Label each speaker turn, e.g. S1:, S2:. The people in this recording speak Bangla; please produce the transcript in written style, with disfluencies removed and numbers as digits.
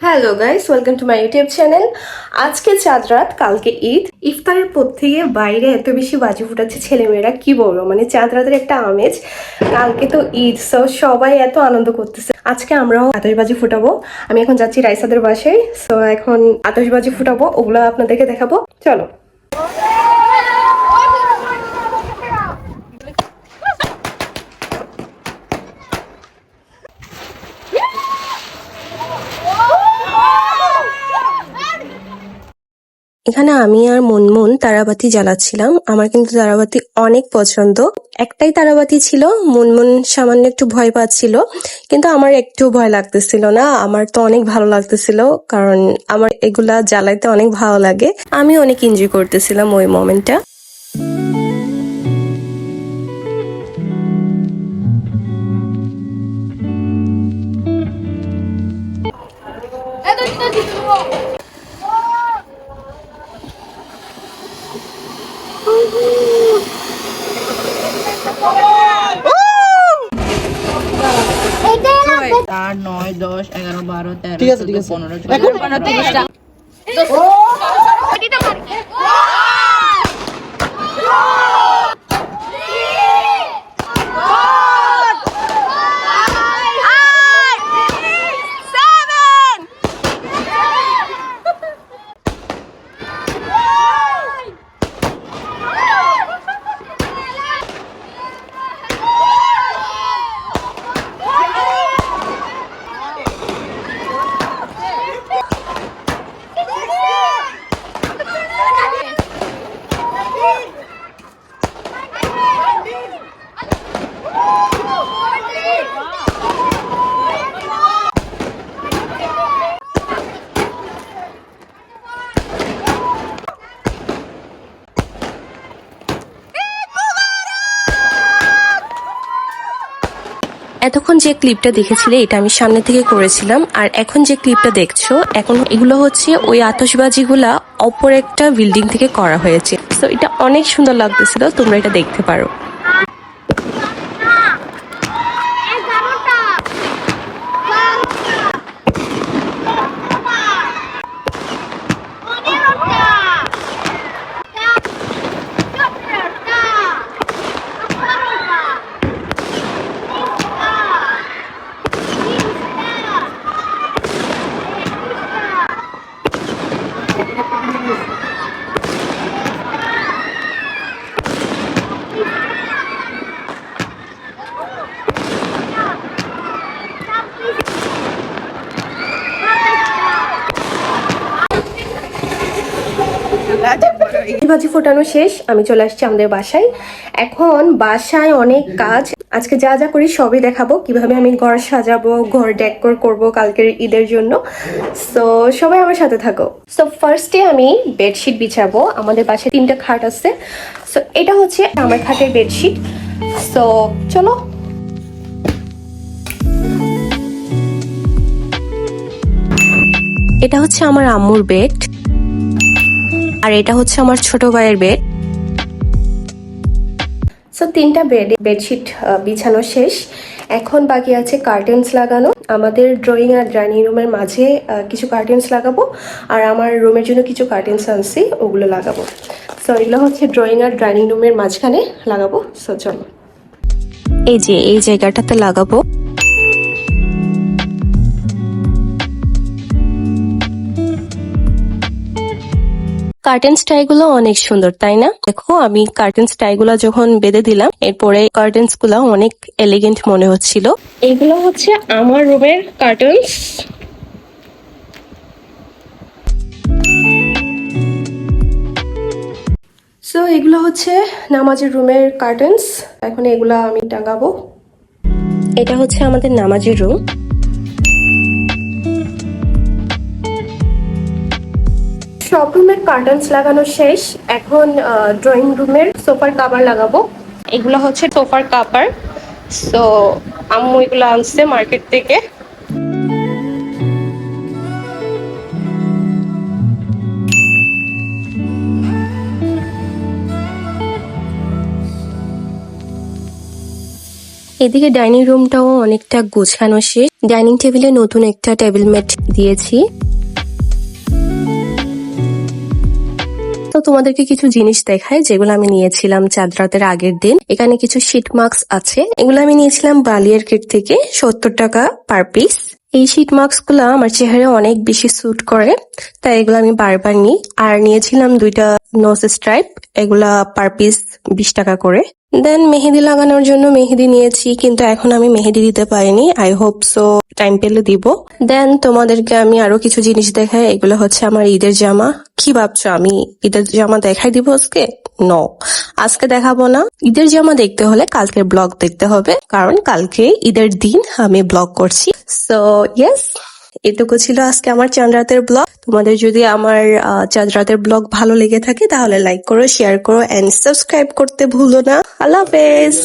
S1: Hello guys, welcome to my YouTube channel. আজকে চাঁদ রাত, কালকে ঈদ। ইফতারের পর থেকে বাইরে এত বেশি বাজি ফুটাচ্ছে ছেলেমেয়েরা, কি বলবো, মানে চাঁদ রাতের একটা আমেজ। কালকে তো ঈদ, সো সবাই এত আনন্দ করতেছে। আজকে আমরাও আতশবাজি ফুটাবো। আমি এখন যাচ্ছি রাইসাদের বাসায়, সো এখন আতশবাজি ফুটাবো, ওগুলো আপনাদেরকে দেখাবো। চলো। এখানে আমি আর মুনমুন তারাবাতি জ্বালাচ্ছিলাম। আমার কিন্তু তারাবাতি অনেক পছন্দ। একটাই তারাবাতি ছিল, মুনমুন সামান্য একটু ভয় পাচ্ছিল, কিন্তু আমার একটু ভয় লাগতেছিল না। আমার তো অনেক ভালো লাগতেছিল, কারণ আমার এগুলা জ্বালাইতে অনেক ভালো লাগে। আমি অনেক এনজয় করতেছিলাম ওই মোমেন্টটা।
S2: आठ 9 10 11 12 13
S3: ঠিক আছে
S2: 15
S1: এতক্ষণ যে ক্লিপটা দেখেছিলে এটা আমি সামনে থেকে করেছিলাম, আর এখন যে ক্লিপটা দেখছো, এখন এগুলো হচ্ছে ওই আতশবাজিগুলা অপর একটা বিল্ডিং থেকে করা হয়েছে। তো এটা অনেক সুন্দর লাগতেছিল, তোমরা এটা দেখতে পারো। বাজি ফোটানো শেষ, আমি চলে আসছি আমাদের বাসায়। এখন বাসায় অনেক কাজ, আজকে যা যা করি সবই দেখাবো, কিভাবে আমি ঘর সাজাবো, ঘর ডেকোর করব কালকের ঈদের জন্য। সো সবাই আমার সাথে থাকো। সো ফার্স্টে আমি বেডশিট বিছাবো। আমাদের বাসায় 3টা খাট আছে, সো এটা হচ্ছে আমার খাটের বেডশিট। সো চলো। এটা হচ্ছে আমার আম্মুর বেড, আর এটা হচ্ছে আমার ছোট ভাইয়ের বেড। সো 3টা বেডশিট বিছানো শেষ। এখন বাকি আছে কার্টেন্স লাগানো। আমাদের ড্রয়িং আর ডাইনিং রুমের মাঝে কিছু কার্টেন্স লাগাবো, আর আমার রুমের জন্য কিছু কার্টেন্স আনছি, ওগুলো লাগাবো। সো এগুলো হচ্ছে ড্রয়িং আর ডাইনিং রুমের মাঝখানে লাগাবো। সো চলো, এই যে এই জায়গাটাতে লাগাবো। কার্টেন স্টাইগুলো অনেক সুন্দর, তাই না? দেখো, আমি কার্টেন স্টাইগুলো যখন বেঁধে দিলাম, এরপরে কার্টেন্স গুলো অনেক এলিগেন্ট মনে হচ্ছিল। এগুলো হচ্ছে আমার রুমের কার্টেন্স। সো এগুলো হচ্ছে নামাজের রুমের কার্টেন্স। এখন এগুলা আমি টাঙাবো। এটা হচ্ছে আমাদের নামাজের রুম। সব রুমের কার্টেন্স লাগানো শেষ। এখন ড্রয়িং রুমের সোফার কাভার লাগাবো। এগুলো হচ্ছে সোফার কাভার। সো আম্মু এগুলো আনছে মার্কেট থেকে। এদিকে ডাইনিং রুমটাও অনেকটা গোছানো শেষ। ডাইনিং টেবিলে নতুন একটা টেবিল ম্যাট দিয়েছি। তো তোমাদেরকে কিছু জিনিস দেখায় যেগুলো আমি নিয়েছিলাম চাঁদ রাতের আগের দিন। এখানে কিছু শীট মাস্ক আছে, এগুলো আমি নিয়েছিলাম বালিয়ার কেট থেকে, 70 টাকা পার পিস। এই শীট মাস্ক গুলা আমার চেহারা অনেক বেশি স্যুট করে, তাই এগুলো আমি বারবার নিই। আর নিয়েছিলাম 2টা নোজ স্ট্রাইপ, এগুলা পার পিস 20 টাকা করে। দেন মেহেদি লাগানোর জন্য মেহেদি নিয়েছি, কিন্তু এখন আমি মেহেদি দিতে পারিনি, আই হোপ সো টাইম পেলে দিব। দেন তোমাদেরকে আমি আরো কিছু জিনিস দেখাই, এগুলো হচ্ছে আমার ঈদের জামা। কি ভাবছো আমি ঈদের জামা দেখাই দিব আজকে? নো, আজকে দেখাবো না। ঈদের জামা দেখতে হলে কালকের ব্লগ দেখতে হবে, কারণ কালকে ঈদের দিন আমি ব্লগ করছি। সো ইয়েস, এটুকু ছিল আজকে আমার চাঁদ রাতের ব্লগ। তোমাদের যদি আমার চাঁদ রাতের ব্লগ ভালো লেগে থাকে তাহলে লাইক করো, শেয়ার করো এন্ড সাবস্ক্রাইব করতে ভুলো না। আল্লাহ হাফেজ।